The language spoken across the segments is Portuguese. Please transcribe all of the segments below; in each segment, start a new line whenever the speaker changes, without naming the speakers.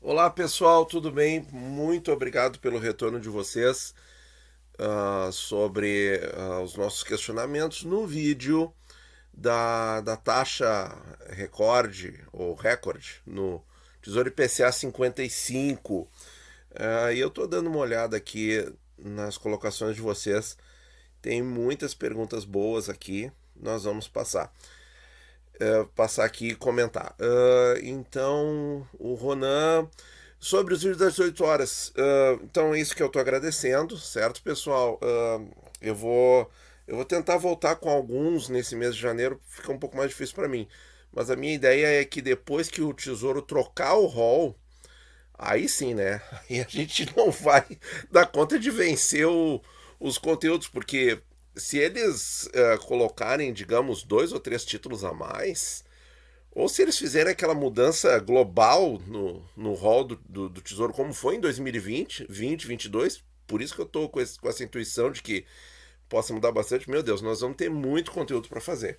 Olá pessoal, tudo bem? Muito obrigado pelo retorno de vocês sobre os nossos questionamentos no vídeo da taxa recorde ou recorde no Tesouro IPCA 55. E eu estou dando uma olhada aqui nas colocações de vocês. Tem muitas perguntas boas aqui, nós vamos passar aqui e comentar. Então, o Ronan, sobre os vídeos das 18 horas. Então, é isso que eu estou agradecendo, certo, pessoal? Eu vou tentar voltar com alguns nesse mês de janeiro, fica um pouco mais difícil para mim. Mas a minha ideia é que depois que o Tesouro trocar o rol, aí sim, né? Aí a gente não vai dar conta de vencer os conteúdos, porque se eles colocarem, digamos, dois ou três títulos a mais, ou se eles fizerem aquela mudança global no rol do Tesouro, como foi em 2020, 2022, por isso que eu tô com essa intuição de que possa mudar bastante, meu Deus, nós vamos ter muito conteúdo para fazer.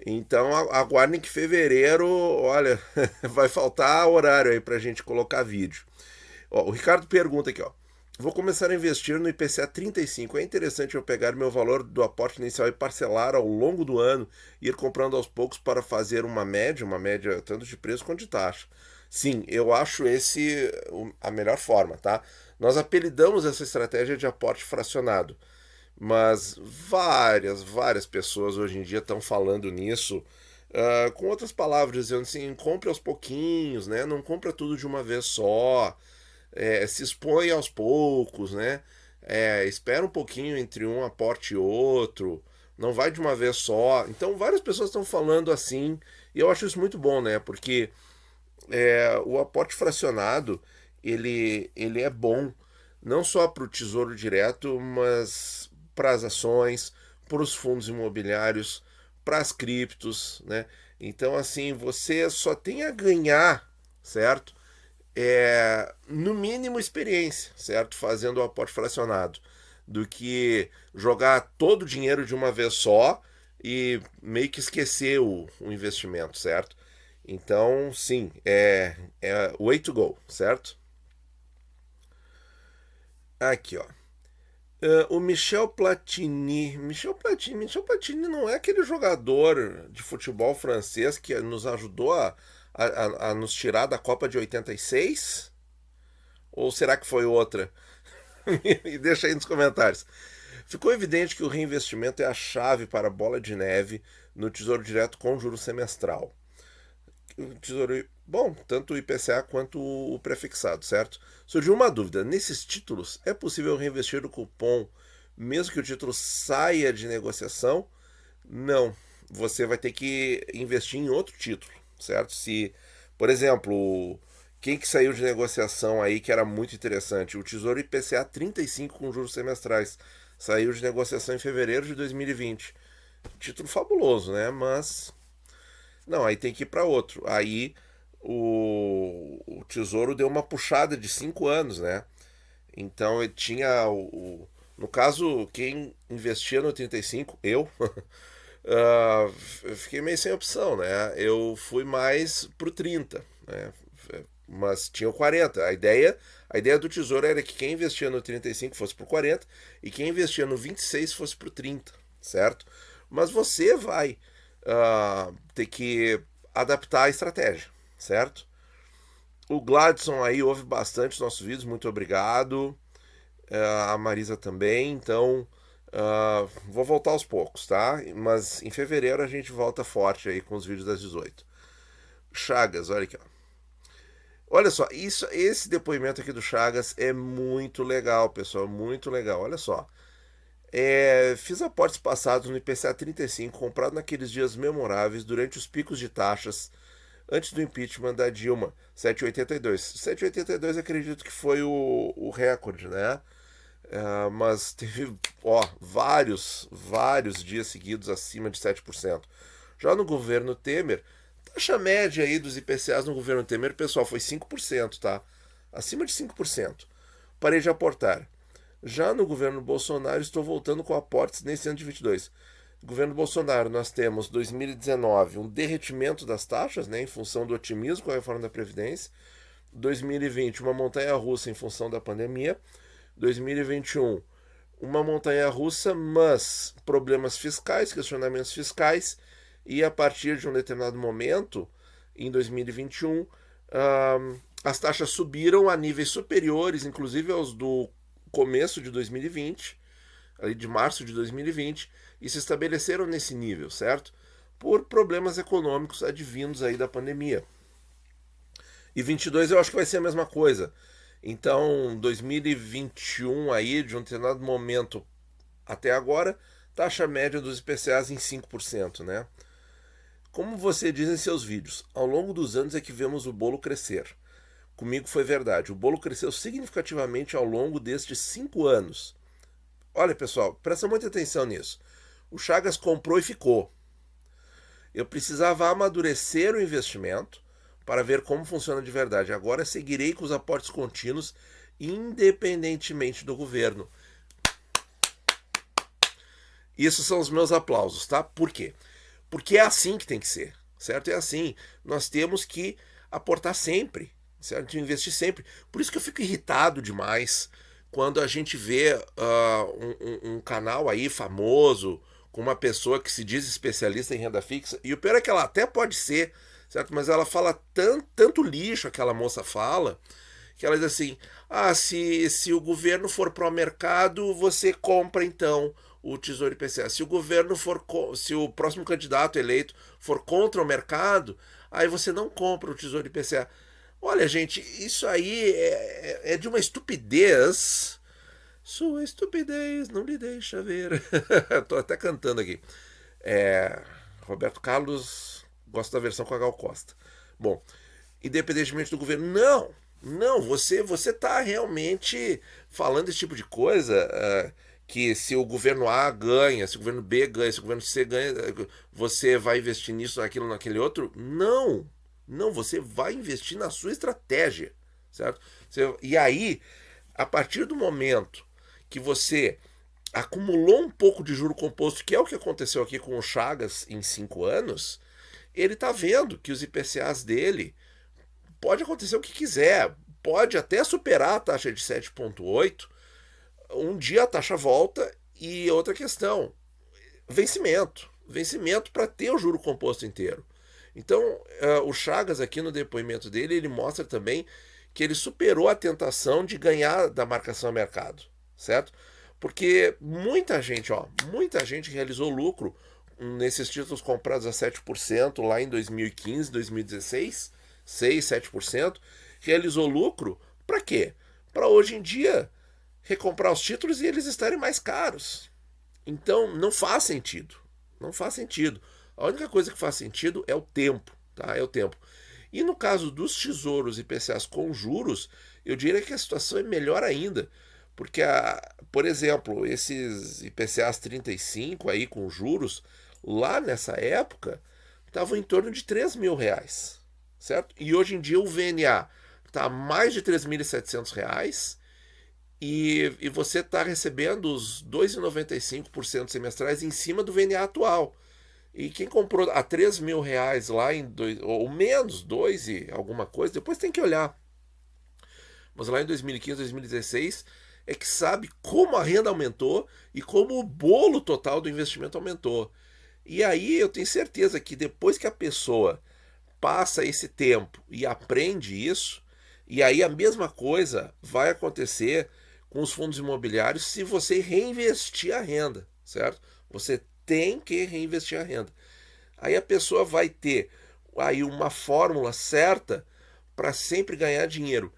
Então aguardem que fevereiro, olha, vai faltar horário aí pra gente colocar vídeo. Ó, o Ricardo pergunta aqui, ó. Vou começar a investir no IPCA 35. É interessante eu pegar meu valor do aporte inicial e parcelar ao longo do ano e ir comprando aos poucos para fazer uma média tanto de preço quanto de taxa. Sim, eu acho esse a melhor forma, tá? Nós apelidamos essa estratégia de aporte fracionado, mas várias pessoas hoje em dia estão falando nisso, com outras palavras, dizendo assim, compre aos pouquinhos, né? Não compra tudo de uma vez só, se expõe aos poucos, né? Espera um pouquinho entre um aporte e outro, não vai de uma vez só. Então várias pessoas estão falando assim, e eu acho isso muito bom, né? Porque o aporte fracionado ele é bom não só para o Tesouro Direto, mas para as ações, para os fundos imobiliários, para as criptos, né? Então assim você só tem a ganhar, certo? No mínimo experiência, certo? Fazendo o aporte fracionado, do que jogar todo o dinheiro de uma vez só e meio que esquecer o investimento, certo? Então, sim, é way to go, certo? Aqui, ó. O Michel Platini. Michel Platini não é aquele jogador de futebol francês que nos ajudou a nos tirar da Copa de 86? Ou será que foi outra? E deixa aí nos comentários. Ficou evidente que o reinvestimento é a chave para a bola de neve no Tesouro Direto com juro semestral. O Tesouro. Bom, tanto o IPCA quanto o prefixado, certo? Surgiu uma dúvida: nesses títulos é possível reinvestir o cupom mesmo que o título saia de negociação? Não. Você vai ter que investir em outro título, certo? Se, por exemplo, quem que saiu de negociação aí que era muito interessante? O Tesouro IPCA 35 com juros semestrais. Saiu de negociação em fevereiro de 2020. Título fabuloso, né? Mas não, aí tem que ir para outro. Aí o Tesouro deu uma puxada de 5 anos, né? Então ele tinha no caso, quem investia no 35, eu, fiquei meio sem opção, né? Eu fui mais pro 30, né? Mas tinha o 40. A ideia do Tesouro era que quem investia no 35 fosse pro 40 e quem investia no 26 fosse pro 30, certo? Mas você vai ter que adaptar a estratégia, certo? O Gladson aí ouve bastante os nossos vídeos, muito obrigado. A Marisa também, então vou voltar aos poucos, tá? Mas em fevereiro a gente volta forte aí com os vídeos das 18. Chagas, olha aqui, ó. Olha só, esse depoimento aqui do Chagas é muito legal, pessoal, muito legal. Olha só. Fiz aportes passados no IPCA 35, comprado naqueles dias memoráveis durante os picos de taxas antes do impeachment da Dilma, 7,82. 7,82 acredito que foi o recorde, né? Mas teve vários dias seguidos acima de 7%. Já no governo Temer, taxa média aí dos IPCAs no governo Temer, pessoal, foi 5%, tá? Acima de 5%. Parei de aportar. Já no governo Bolsonaro, estou voltando com aportes nesse ano de 22. No governo Bolsonaro, nós temos 2019 um derretimento das taxas, né, em função do otimismo com a reforma da Previdência. 2020, uma montanha-russa em função da pandemia. 2021, uma montanha-russa, mas problemas fiscais, questionamentos fiscais, e a partir de um determinado momento, em 2021, as taxas subiram a níveis superiores, inclusive aos do começo de 2020, ali de março de 2020, e se estabeleceram nesse nível, certo? Por problemas econômicos advindos aí da pandemia. E 22 eu acho que vai ser a mesma coisa. Então, 2021 aí, de um determinado momento até agora, taxa média dos IPCAs em 5%, né? Como você diz em seus vídeos, ao longo dos anos é que vemos o bolo crescer. Comigo foi verdade, o bolo cresceu significativamente ao longo destes 5 anos. Olha, pessoal, presta muita atenção nisso. O Chagas comprou e ficou. Eu precisava amadurecer o investimento para ver como funciona de verdade. Agora seguirei com os aportes contínuos, independentemente do governo. Isso são os meus aplausos, tá? Por quê? Porque é assim que tem que ser, certo? É assim. Nós temos que aportar sempre, certo? Investir sempre. Por isso que eu fico irritado demais quando a gente vê um canal aí famoso, com uma pessoa que se diz especialista em renda fixa, e o pior é que ela até pode ser, certo? Mas ela fala tanto lixo, aquela moça fala, que ela diz assim, se o governo for pró-mercado, você compra então o Tesouro IPCA. Se o governo se o próximo candidato eleito for contra o mercado, aí você não compra o Tesouro IPCA. Olha, gente, isso aí é de uma estupidez. Sua estupidez não lhe deixa ver. Tô até cantando aqui. Roberto Carlos gosta da versão com a Gal Costa. Bom, independentemente do governo, não, você tá realmente falando esse tipo de coisa, que se o governo A ganha, se o governo B ganha, se o governo C ganha, você vai investir nisso, naquilo, naquele outro? Não, você vai investir na sua estratégia, certo? E aí, a partir do momento que você acumulou um pouco de juro composto, que é o que aconteceu aqui com o Chagas em 5 anos, ele está vendo que os IPCAs dele pode acontecer o que quiser, pode até superar a taxa de 7,8, um dia a taxa volta. E outra questão, vencimento para ter o juro composto inteiro. Então, o Chagas aqui no depoimento dele, ele mostra também que ele superou a tentação de ganhar da marcação a mercado, certo? Porque muita gente realizou lucro nesses títulos comprados a 7% lá em 2015, 2016, 6, 7%, realizou lucro para quê? Para hoje em dia recomprar os títulos e eles estarem mais caros. Então, não faz sentido. Não faz sentido. A única coisa que faz sentido é o tempo, tá? É o tempo. E no caso dos tesouros IPCAs com juros, eu diria que a situação é melhor ainda. Porque, por exemplo, esses IPCAs 35 aí com juros, lá nessa época, estavam em torno de R$3.000, certo? E hoje em dia o VNA está a mais de R$3.700 e você está recebendo os 2,95% semestrais em cima do VNA atual. E quem comprou a R$3.000 lá ou menos, 2 e alguma coisa, depois tem que olhar. Mas lá em 2015, 2016, é que sabe como a renda aumentou e como o bolo total do investimento aumentou. E aí eu tenho certeza que depois que a pessoa passa esse tempo e aprende isso, e aí a mesma coisa vai acontecer com os fundos imobiliários se você reinvestir a renda, certo? Você tem que reinvestir a renda. Aí a pessoa vai ter aí uma fórmula certa para sempre ganhar dinheiro.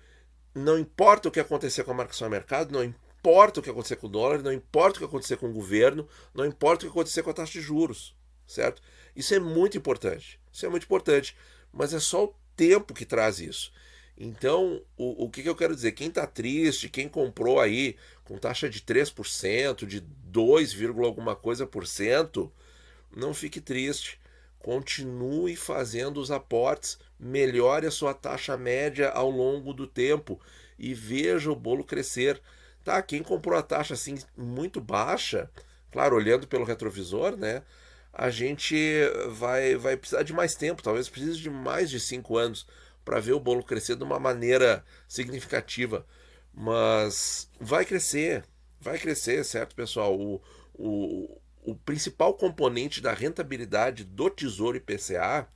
Não importa o que acontecer com a marcação a mercado, não importa o que acontecer com o dólar, não importa o que acontecer com o governo, não importa o que acontecer com a taxa de juros, certo? Isso é muito importante. Isso é muito importante. Mas é só o tempo que traz isso. Então, o que eu quero dizer? Quem está triste, quem comprou aí com taxa de 3%, de 2, alguma coisa por cento, não fique triste. Continue fazendo os aportes, melhore a sua taxa média ao longo do tempo e veja o bolo crescer. Tá, quem comprou a taxa assim muito baixa, claro, olhando pelo retrovisor, né? A gente vai precisar de mais tempo, talvez precise de mais de 5 anos para ver o bolo crescer de uma maneira significativa. Mas vai crescer, certo, pessoal? O principal componente da rentabilidade do Tesouro IPCA,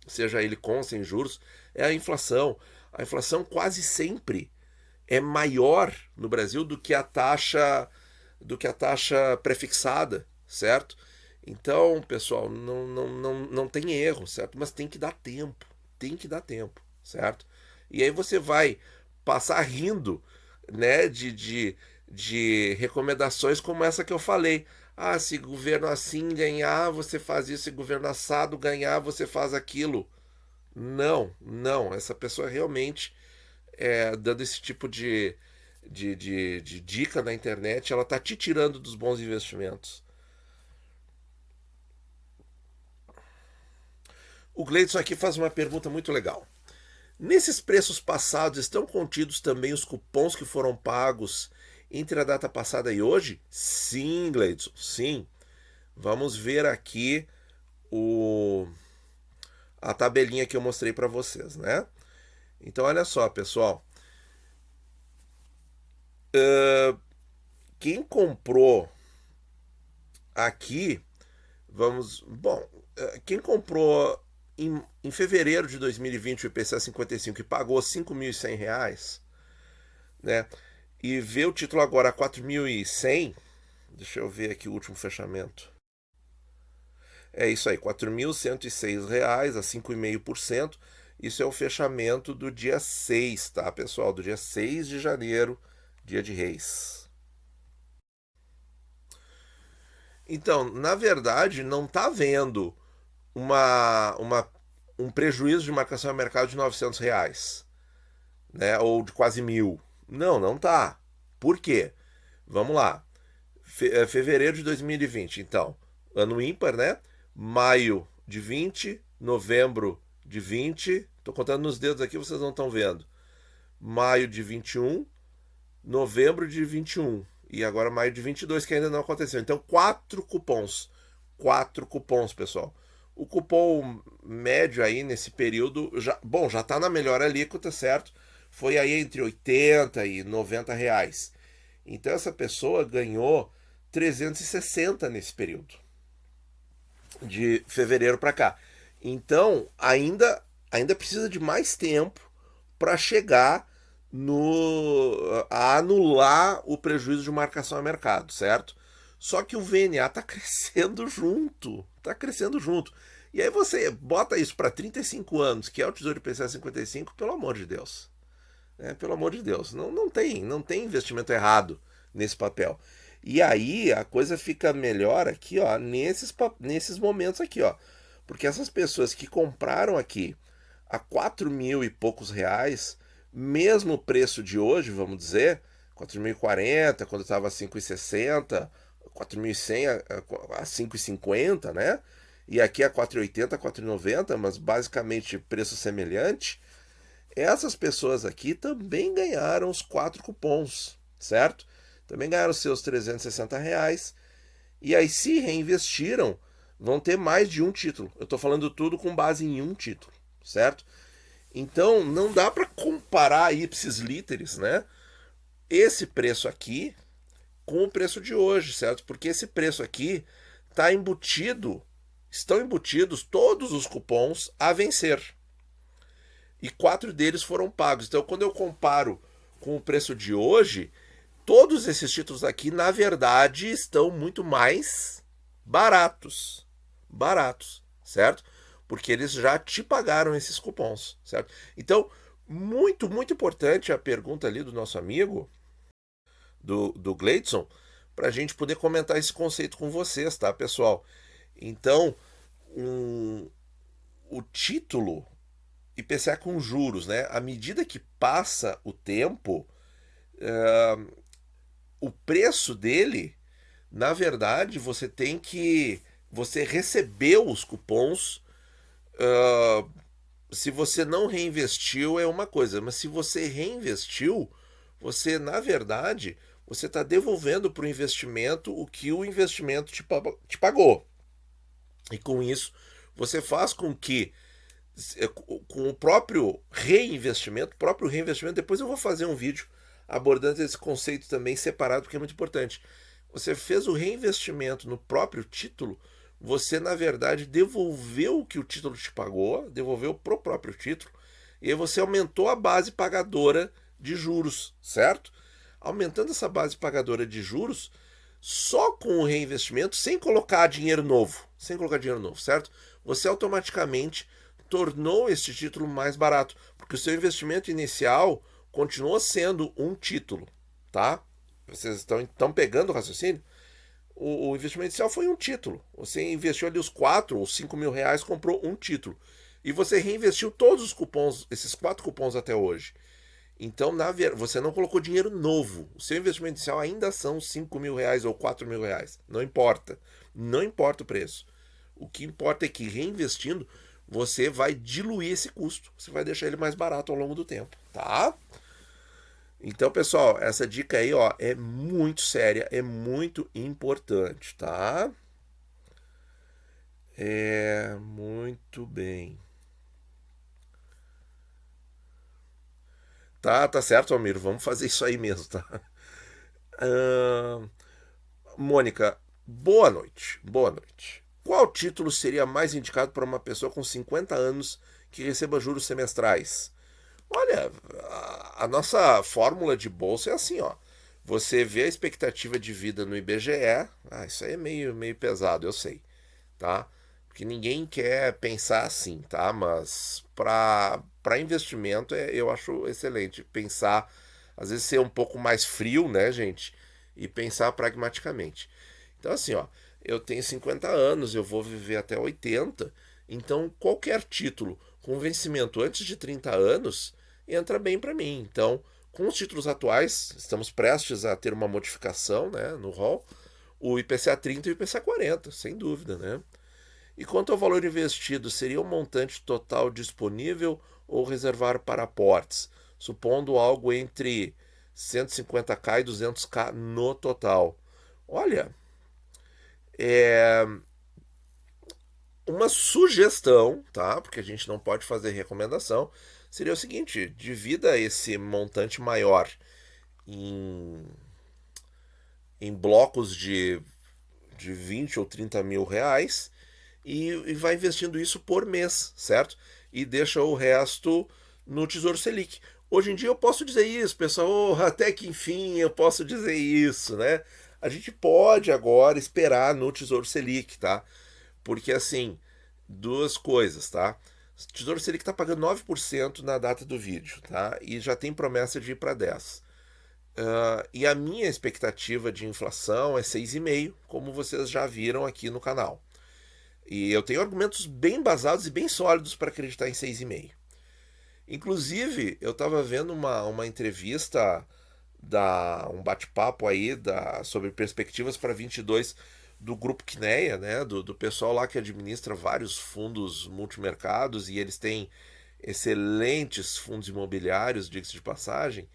seja ele com ou sem juros, é a inflação. A inflação quase sempre é maior no Brasil do que a taxa prefixada, certo? Então, pessoal, não tem erro, certo? Mas tem que dar tempo, certo? E aí você vai passar rindo, né, de recomendações como essa que eu falei. Ah, se governo assim ganhar, você faz isso, se governo assado ganhar, você faz aquilo. Não, essa pessoa realmente dando esse tipo de dica na internet, ela está te tirando dos bons investimentos. O Gleidson aqui faz uma pergunta muito legal. Nesses preços passados estão contidos também os cupons que foram pagos entre a data passada e hoje? Sim, Gleidson, sim. Vamos ver aqui a tabelinha que eu mostrei para vocês, né? Então, olha só, pessoal. Quem comprou aqui, quem comprou em fevereiro de 2020 o IPCA 55 e pagou R$ 5.100, né? E vê o título agora a 4.100, deixa eu ver aqui o último fechamento. É isso aí, R$ 4.106 a 5,5%. Isso é o fechamento do dia 6, tá, pessoal? Do dia 6 de janeiro, dia de Reis. Então, na verdade, não está havendo um prejuízo de marcação a mercado de R$ 900, né? Ou de quase 1.000. Não tá. Por quê? Vamos lá. Fevereiro de 2020, então, ano ímpar, né? Maio de 20, novembro de 20, tô contando nos dedos aqui, vocês não estão vendo. Maio de 21, novembro de 21 e agora maio de 22, que ainda não aconteceu. Então, 4 cupons. 4 cupons, pessoal. O cupom médio aí nesse período, já está na melhor alíquota, certo? Foi aí entre R$ 80 e R$ 90. Então essa pessoa ganhou 360 nesse período, de fevereiro para cá. Então ainda precisa de mais tempo para chegar a anular o prejuízo de marcação a mercado, certo? Só que o VNA está crescendo junto, E aí você bota isso para 35 anos, que é o Tesouro IPCA 55, pelo amor de Deus. Pelo amor de Deus, não tem investimento errado nesse papel. E aí a coisa fica melhor aqui, ó, nesses momentos aqui, ó. Porque essas pessoas que compraram aqui a 4.000 e poucos reais, mesmo o preço de hoje, vamos dizer, 4.040, quando estava a 5,60, 4.100 a 5,50, né? E aqui a 4,80, 4,90, mas basicamente preço semelhante. Essas pessoas aqui também ganharam os 4 cupons, certo? Também ganharam seus R$ 360. E aí, se reinvestiram, vão ter mais de um título. Eu estou falando tudo com base em um título, certo? Então, não dá para comparar ipsis literis, né? Esse preço aqui com o preço de hoje, certo? Porque esse preço aqui estão embutidos todos os cupons a vencer. E 4 deles foram pagos. Então, quando eu comparo com o preço de hoje, todos esses títulos aqui, na verdade, estão muito mais baratos. Certo? Porque eles já te pagaram esses cupons, certo? Então, muito, muito importante a pergunta ali do nosso amigo, do Gleidson, para a gente poder comentar esse conceito com vocês, tá, pessoal? Então, o título IPCA com juros, né? À medida que passa o tempo, o preço dele, na verdade, você recebeu os cupons. Se você não reinvestiu é uma coisa, mas se você reinvestiu, você, na verdade, você está devolvendo para o investimento o que o investimento te pagou. E com isso, você faz com que, com o próprio reinvestimento, próprio reinvestimento. Depois eu vou fazer um vídeo abordando esse conceito também separado, porque é muito importante. Você fez o reinvestimento no próprio título, você na verdade devolveu o que o título te pagou, devolveu pro próprio título, e aí você aumentou a base pagadora de juros, certo? Aumentando essa base pagadora de juros, só com o reinvestimento, sem colocar dinheiro novo, certo? Você automaticamente tornou este título mais barato, porque o seu investimento inicial continua sendo um título, tá? Vocês estão pegando o raciocínio? O investimento inicial foi um título. Você investiu ali os 4 ou 5 mil reais, comprou um título. E você reinvestiu todos os cupons, esses 4 cupons até hoje. Então, você não colocou dinheiro novo. O seu investimento inicial ainda são 5 mil reais ou 4 mil reais. Não importa. Não importa o preço. O que importa é que reinvestindo, você vai diluir esse custo. Você vai deixar ele mais barato ao longo do tempo, tá? Então, pessoal, essa dica aí, ó, é muito séria, é muito importante, tá? Muito bem. Tá certo, Almiro. Vamos fazer isso aí mesmo, tá? Mônica, boa noite. Boa noite. Qual título seria mais indicado para uma pessoa com 50 anos que receba juros semestrais? Olha, a nossa fórmula de bolsa é assim, ó. Você vê a expectativa de vida no IBGE. Isso aí é meio pesado, eu sei, tá? Porque ninguém quer pensar assim, tá? Mas para investimento eu acho excelente pensar, às vezes ser um pouco mais frio, né, gente? E pensar pragmaticamente. Então assim, ó, eu tenho 50 anos, eu vou viver até 80, então qualquer título com vencimento antes de 30 anos entra bem para mim. Então, com os títulos atuais, estamos prestes a ter uma modificação, né, no rol, o IPCA 30 e o IPCA 40, sem dúvida, né? E quanto ao valor investido, seria o montante total disponível ou reservar para aportes, supondo algo entre 150k e 200k no total? Olha, uma sugestão, tá? Porque a gente não pode fazer recomendação, seria o seguinte: divida esse montante maior em, em blocos de 20 ou 30 mil reais e vai investindo isso por mês, certo? E deixa o resto no Tesouro Selic. Hoje em dia eu posso dizer isso, pessoal, até que enfim eu posso dizer isso, né? A gente pode agora esperar no Tesouro Selic, tá? Porque assim, duas coisas, tá? O Tesouro Selic está pagando 9% na data do vídeo, tá? E já tem promessa de ir para 10%. E a minha expectativa de inflação é 6,5%, como vocês já viram aqui no canal. E eu tenho argumentos bem embasados e bem sólidos para acreditar em 6,5%. Inclusive, eu estava vendo uma entrevista, um bate-papo aí sobre perspectivas para 22 do Grupo Quineia, né, do pessoal lá que administra vários fundos multimercados, e eles têm excelentes fundos imobiliários, diga-se de passagem.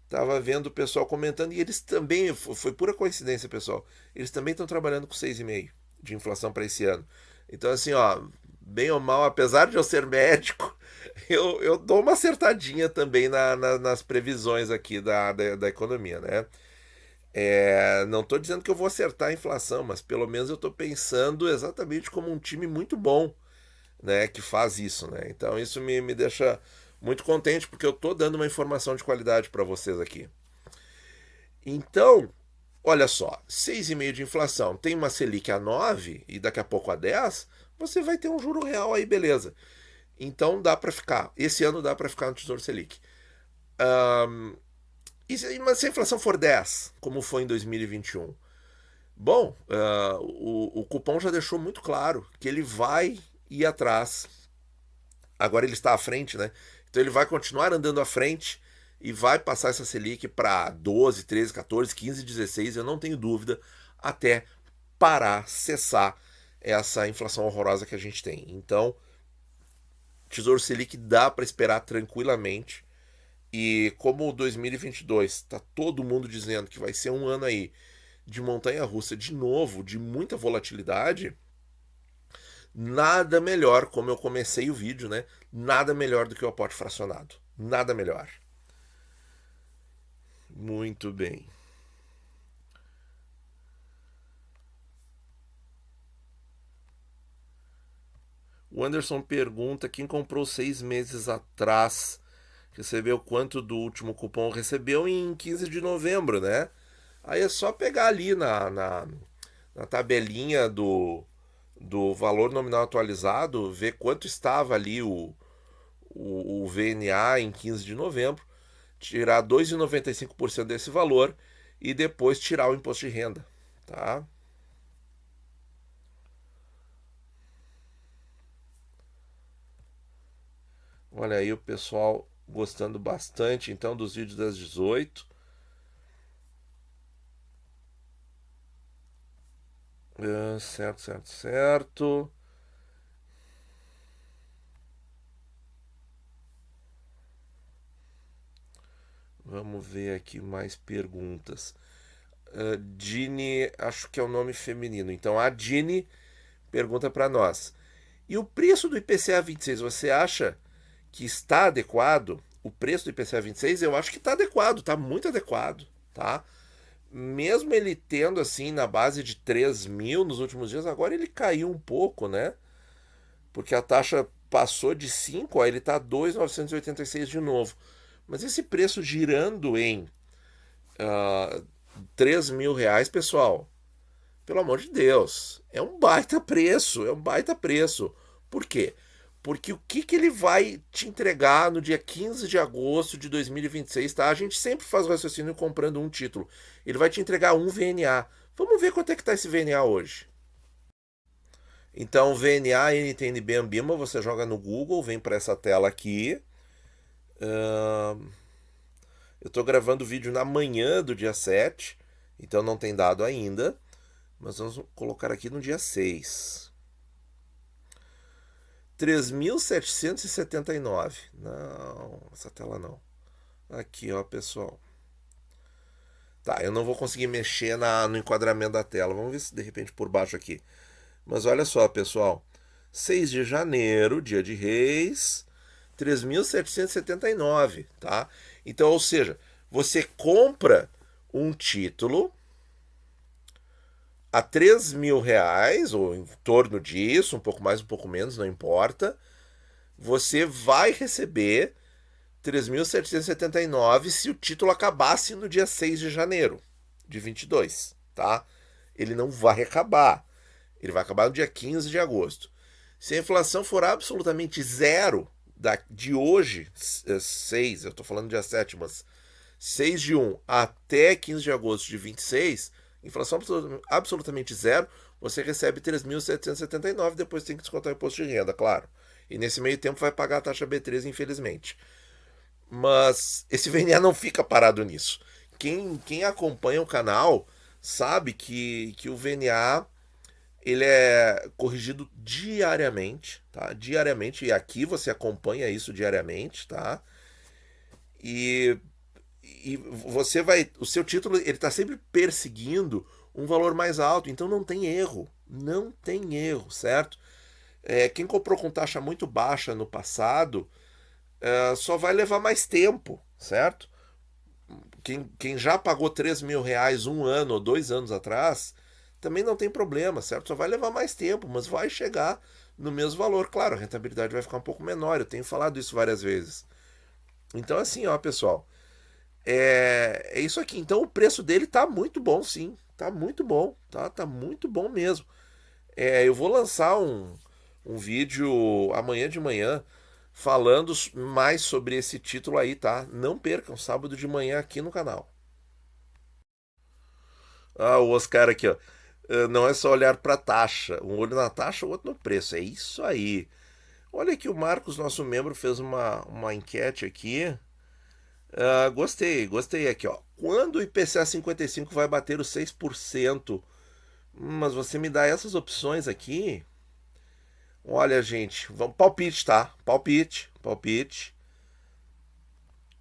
Tava vendo o pessoal comentando, e eles também, foi pura coincidência, pessoal, eles também estão trabalhando com 6,5% de inflação para esse ano. Então, assim, ó, bem ou mal, apesar de eu ser médico, eu dou uma acertadinha também nas previsões aqui da economia, né? Não estou dizendo que eu vou acertar a inflação, mas pelo menos eu estou pensando exatamente como um time muito bom, né, que faz isso, né? Então isso me deixa muito contente, porque eu estou dando uma informação de qualidade para vocês aqui. Então, olha só, 6,5% de inflação, tem uma Selic a 9 e daqui a pouco a 10, você vai ter um juro real aí, beleza. Então dá para ficar, esse ano dá para ficar no Tesouro Selic. Mas se a inflação for 10, como foi em 2021, bom, o cupom já deixou muito claro que ele vai ir atrás. Agora ele está à frente, né? Então ele vai continuar andando à frente e vai passar essa Selic para 12, 13, 14, 15, 16, eu não tenho dúvida, até parar, cessar essa inflação horrorosa que a gente tem. Então, Tesouro Selic dá para esperar tranquilamente. E como 2022 está todo mundo dizendo que vai ser um ano aí de montanha-russa de novo, de muita volatilidade, Nada melhor, como eu comecei o vídeo, né? Nada melhor do que o aporte fracionado. Nada melhor. Muito bem. O Anderson pergunta: quem comprou 6 meses atrás recebeu quanto do último cupom? Recebeu em 15 de novembro, né? Aí é só pegar ali na tabelinha do valor nominal atualizado, ver quanto estava ali o VNA em 15 de novembro, tirar 2,95% desse valor e depois tirar o imposto de renda, tá? Olha aí o pessoal gostando bastante então dos vídeos das 18. Certo, certo, certo. Vamos ver aqui mais perguntas. Dini, acho que é o nome feminino. Então a Dini pergunta para nós: e o preço do IPCA 26, você acha que está adequado? O preço do IPCA 26, eu acho que está adequado, está muito adequado, tá? Mesmo ele tendo assim na base de 3 mil nos últimos dias, agora ele caiu um pouco, né? Porque a taxa passou de 5, ó, ele está 2,986 de novo. Mas esse preço girando em 3 mil reais, pessoal, pelo amor de Deus, é um baita preço, é um baita preço. Por quê? Porque o que ele vai te entregar no dia 15 de agosto de 2026, tá? A gente sempre faz o raciocínio comprando um título. Ele vai te entregar um VNA. Vamos ver quanto é que tá esse VNA hoje. Então, VNA NTNB Ambima, você joga no Google, vem para essa tela aqui. Eu estou gravando o vídeo na manhã do dia 7, então não tem dado ainda. Mas vamos colocar aqui no dia 6. 3.779. Não, essa tela não. Aqui, ó, pessoal. Tá, eu não vou conseguir mexer no enquadramento da tela. Vamos ver se de repente por baixo aqui. Mas olha só, pessoal. 6 de janeiro, dia de Reis, 3.779, tá? Então, ou seja, você compra um título a 3 mil reais, ou em torno disso, um pouco mais, um pouco menos, não importa, você vai receber 3.779 se o título acabasse no dia 6 de janeiro de 22, tá? Ele não vai acabar. Ele vai acabar no dia 15 de agosto. Se a inflação for absolutamente zero de hoje, 6, eu estou falando dia 7, mas 6 de 1 até 15 de agosto de 26, inflação absolutamente zero, você recebe 3.779, depois tem que descontar o imposto de renda, claro. E nesse meio tempo vai pagar a taxa B13, infelizmente. Mas esse VNA não fica parado nisso. Quem acompanha o canal sabe que o VNA ele é corrigido diariamente, tá? Diariamente, e aqui você acompanha isso diariamente, tá? E, e você vai, o seu título ele está sempre perseguindo um valor mais alto, então não tem erro, não tem erro, certo? Quem comprou com taxa muito baixa no passado só vai levar mais tempo, certo? Quem já pagou 3 mil reais um ano ou 2 anos atrás, também não tem problema, certo? Só vai levar mais tempo, mas vai chegar no mesmo valor. Claro, a rentabilidade vai ficar um pouco menor, eu tenho falado isso várias vezes. Então, assim, ó, pessoal, é isso aqui. Então, o preço dele tá muito bom, sim. Tá muito bom, tá? Tá muito bom mesmo. Eu vou lançar um vídeo amanhã de manhã falando mais sobre esse título aí, tá? Não percam, sábado de manhã aqui no canal. Ah, o Oscar aqui, ó. Não é só olhar para a taxa, um olho na taxa, o outro no preço. É isso aí. Olha que o Marcos, nosso membro, fez uma enquete aqui. Gostei, gostei aqui, ó. Quando o IPCA 55 vai bater os 6%? Mas você me dá essas opções aqui? Olha, gente, vamos palpite, tá? Palpite, palpite.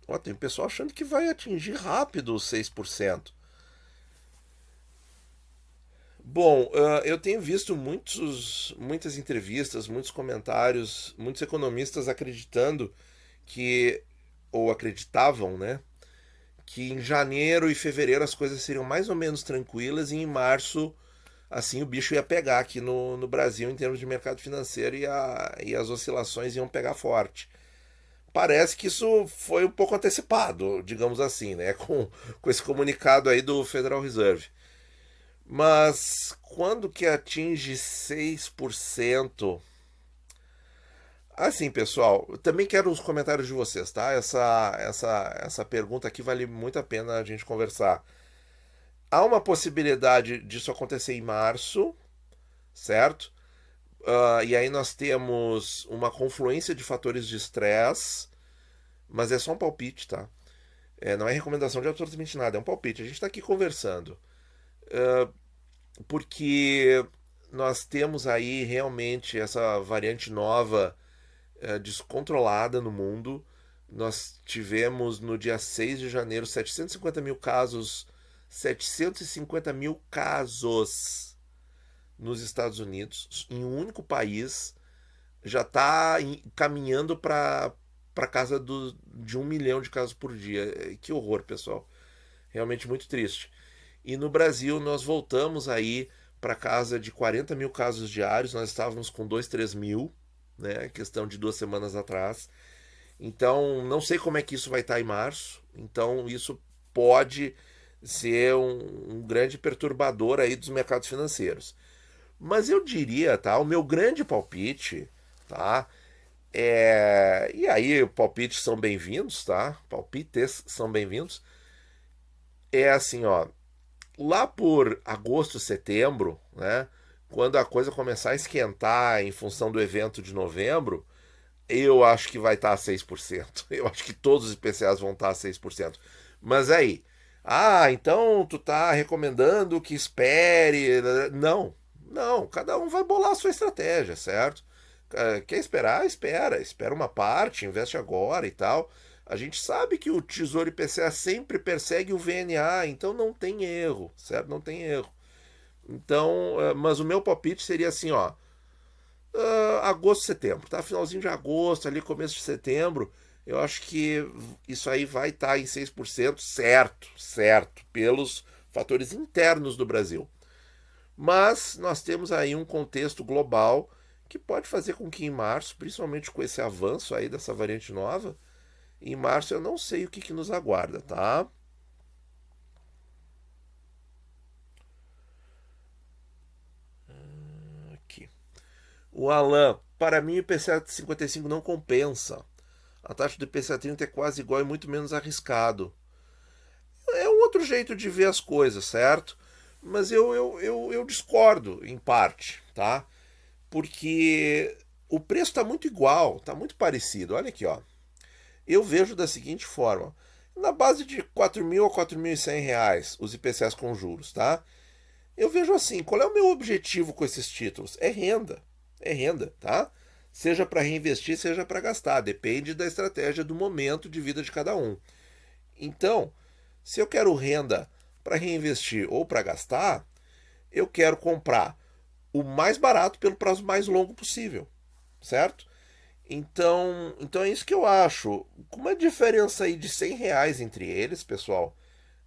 Ó, tem pessoal achando que vai atingir rápido os 6%. Bom, eu tenho visto muitas entrevistas, muitos comentários, muitos economistas acreditando que, ou acreditavam, né, que em janeiro e fevereiro as coisas seriam mais ou menos tranquilas e em março, assim, o bicho ia pegar aqui no Brasil em termos de mercado financeiro e as oscilações iam pegar forte. Parece que isso foi um pouco antecipado, digamos assim, né, com esse comunicado aí do Federal Reserve. Mas quando que atinge 6%? Assim, pessoal, eu também quero os comentários de vocês, tá? Essa pergunta aqui vale muito a pena a gente conversar. Há uma possibilidade disso acontecer em março, certo? E aí nós temos uma confluência de fatores de estresse, mas é só um palpite, tá? Não é recomendação de absolutamente nada, é um palpite. A gente está aqui conversando. Porque nós temos aí realmente essa variante nova descontrolada no mundo. Nós tivemos no dia 6 de janeiro 750 mil casos, 750 mil casos nos Estados Unidos, em um único país, já está caminhando para casa de 1 milhão de casos por dia. Que horror, pessoal. Realmente muito triste. E no Brasil nós voltamos aí para casa de 40 mil casos diários, nós estávamos com 2, 3 mil, né? Questão de 2 semanas atrás. Então não sei como é que isso vai estar em março. Então isso pode ser um grande perturbador aí dos mercados financeiros. Mas eu diria, tá? O meu grande palpite, tá? E aí, palpites são bem-vindos, tá? Palpites são bem-vindos. É assim, ó. Lá por agosto, setembro, né? Quando a coisa começar a esquentar em função do evento de novembro, eu acho que vai estar a 6%. Eu acho que todos os IPCAs vão estar a 6%. Mas aí, então tu tá recomendando que espere. Não, não, cada um vai bolar a sua estratégia, certo? Quer esperar? Espera. Espera uma parte, investe agora e tal. A gente sabe que o Tesouro IPCA sempre persegue o VNA, então não tem erro, certo? Não tem erro. Então, mas o meu palpite seria assim, ó, agosto, setembro, tá? Finalzinho de agosto, ali começo de setembro, eu acho que isso aí vai estar em 6% certo, certo, pelos fatores internos do Brasil. Mas nós temos aí um contexto global que pode fazer com que em março, principalmente com esse avanço aí dessa variante nova, em março eu não sei o que nos aguarda, tá? Aqui. O Alan, para mim o IPCA 55 não compensa. A taxa do IPCA 30 é quase igual e muito menos arriscado. É um outro jeito de ver as coisas, certo? Mas eu discordo em parte, tá? Porque o preço está muito igual, está muito parecido. Olha aqui, ó. Eu vejo da seguinte forma: na base de 4.000 a 4.100 reais os IPCAs com juros, tá? Eu vejo assim, qual é o meu objetivo com esses títulos? É renda, tá? Seja para reinvestir, seja para gastar, depende da estratégia do momento de vida de cada um. Então, se eu quero renda para reinvestir ou para gastar, eu quero comprar o mais barato pelo prazo mais longo possível, certo? Então é isso que eu acho. Com uma diferença aí de 100 reais entre eles, pessoal,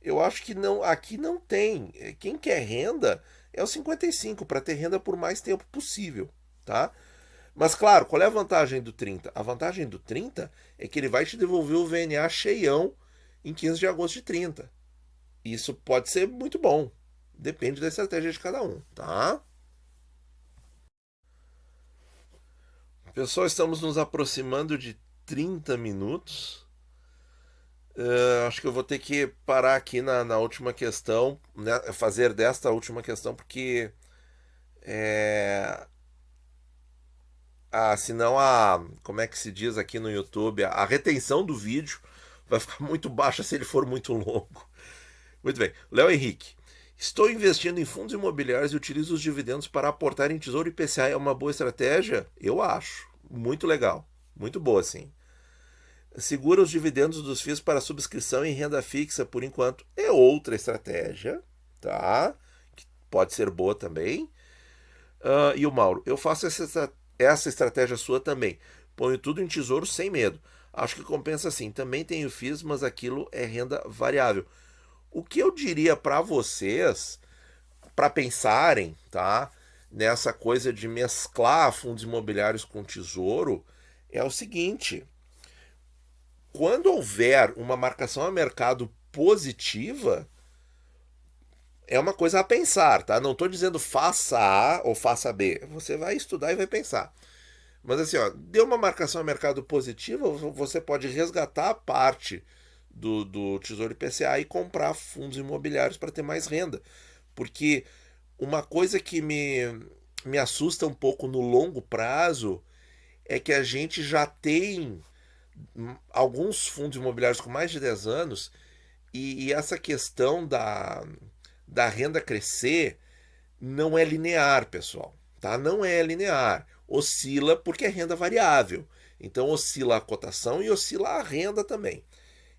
eu acho que não, aqui não tem. Quem quer renda é o 55 para ter renda por mais tempo possível, tá? Mas claro, qual é a vantagem do 30? A vantagem do 30 é que ele vai te devolver o VNA cheião em 15 de agosto de 30. Isso pode ser muito bom. Depende da estratégia de cada um, tá? Pessoal, estamos nos aproximando de 30 minutos. Acho que eu vou ter que parar aqui na última questão, né, fazer desta última questão, porque é, senão como é que se diz aqui no YouTube, a retenção do vídeo vai ficar muito baixa se ele for muito longo. Muito bem. Léo Henrique. Estou investindo em fundos imobiliários e utilizo os dividendos para aportar em Tesouro IPCA. É uma boa estratégia? Eu acho. Muito legal. Muito boa, sim. Segura os dividendos dos FIIs para subscrição em renda fixa por enquanto. É outra estratégia, tá? pode ser boa também. E o Mauro, eu faço essa estratégia sua também. Ponho tudo em tesouro sem medo. Acho que compensa sim. Também tenho FIIs, mas aquilo é renda variável. O que eu diria para vocês, para pensarem, tá, nessa coisa de mesclar fundos imobiliários com tesouro, é o seguinte: quando houver uma marcação a mercado positiva, é uma coisa a pensar, tá? Não estou dizendo faça A ou faça B. Você vai estudar e vai pensar. Mas assim, ó, deu uma marcação a mercado positiva, você pode resgatar parte do Tesouro IPCA e comprar fundos imobiliários para ter mais renda. Porque uma coisa que me assusta um pouco no longo prazo é que a gente já tem alguns fundos imobiliários com mais de 10 anos e essa questão da renda crescer não é linear, pessoal. Tá? Não é linear. Oscila porque é renda variável. Então oscila a cotação e oscila a renda também.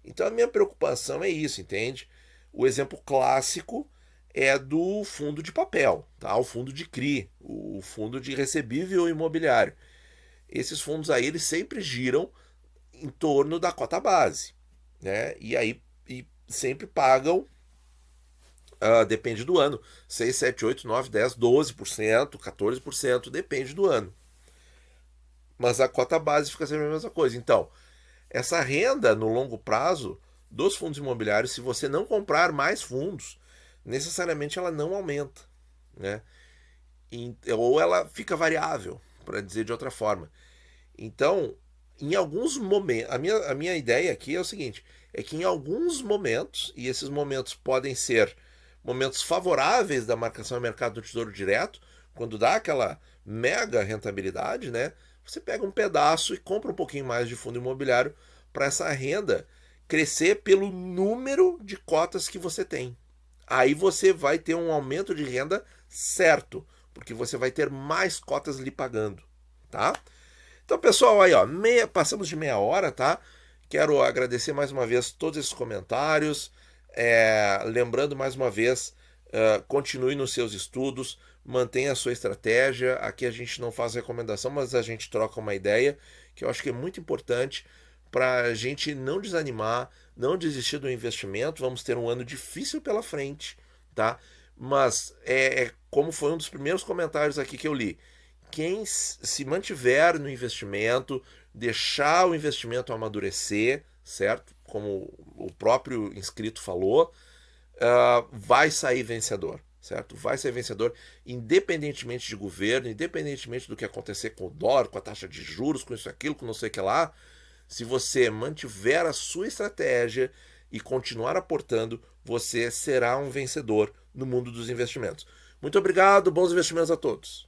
Então a minha preocupação é isso, entende? O exemplo clássico é do fundo de papel, tá? O fundo de CRI, o fundo de recebível imobiliário. Esses fundos aí eles sempre giram em torno da cota base, né? E sempre pagam, depende do ano, 6, 7, 8, 9, 10, 12%, 14%, depende do ano. Mas a cota base fica sempre a mesma coisa. Então, essa renda no longo prazo dos fundos imobiliários, se você não comprar mais fundos, necessariamente ela não aumenta, né? Ou ela fica variável, para dizer de outra forma. Então, em alguns momentos, a minha ideia aqui é o seguinte, é que em alguns momentos, e esses momentos podem ser momentos favoráveis da marcação a mercado do Tesouro Direto, quando dá aquela mega rentabilidade, né? Você pega um pedaço e compra um pouquinho mais de fundo imobiliário para essa renda crescer pelo número de cotas que você tem. Aí você vai ter um aumento de renda certo, porque você vai ter mais cotas lhe pagando, tá? Então, pessoal, aí ó, passamos de meia hora, tá? Quero agradecer mais uma vez todos esses comentários. Lembrando mais uma vez, continue nos seus estudos, mantenha a sua estratégia. Aqui a gente não faz recomendação, mas a gente troca uma ideia, que eu acho que é muito importante para a gente não desanimar, não desistir do investimento. Vamos ter um ano difícil pela frente, tá? Mas como foi um dos primeiros comentários aqui que eu li. Quem se mantiver no investimento, deixar o investimento amadurecer, certo? Como o próprio inscrito falou, vai sair vencedor, certo? Vai ser vencedor, independentemente de governo, independentemente do que acontecer com o dólar, com a taxa de juros, com isso, aquilo, com não sei o que lá. Se você mantiver a sua estratégia e continuar aportando, você será um vencedor no mundo dos investimentos. Muito obrigado, bons investimentos a todos.